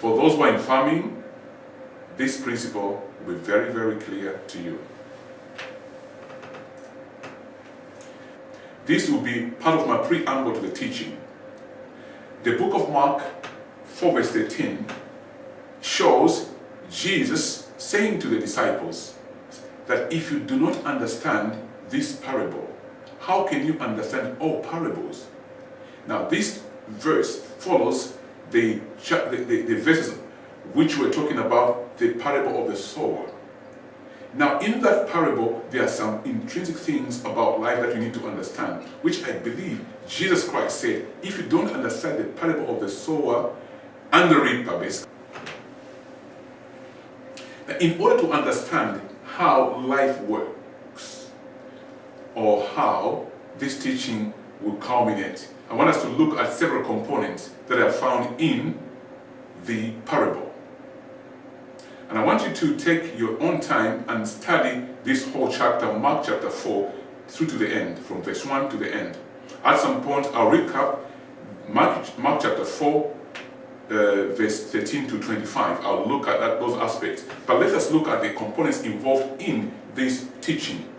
For those who are in farming, this principle will be very, very clear to you. This will be part of my preamble to the teaching. The book of Mark 4 verse 13 shows Jesus saying to the disciples that if you do not understand this parable, how can you understand all parables? Now this verse follows the verses which were talking about the parable of the sower. Now in that parable, there are some intrinsic things about life that you need to understand, which I believe Jesus Christ said, if you don't understand the parable of the sower and the reaper, basically. Now, in order to understand how life works, or how this teaching will culminate, I want us to look at several components that are found in the parable. And I want you to take your own time and study this whole chapter, Mark chapter 4, through to the end, from verse 1 to the end. At some point, I'll recap Mark chapter 4, verse 13 to 25. I'll look at those aspects. But let us look at the components involved in this teaching.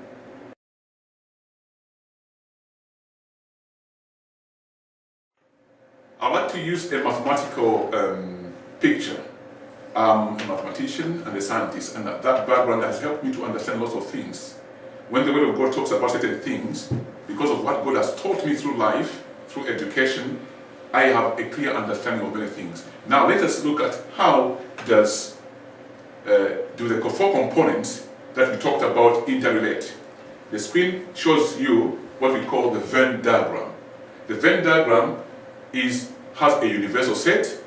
I'd like to use a mathematical picture. I'm a mathematician and a scientist, and that background has helped me to understand lots of things. When the Word of God talks about certain things, because of what God has taught me through life, through education, I have a clear understanding of many things. Now let us look at how do the four components that we talked about interrelate. The screen shows you what we call the Venn diagram. The Venn diagram has a universal set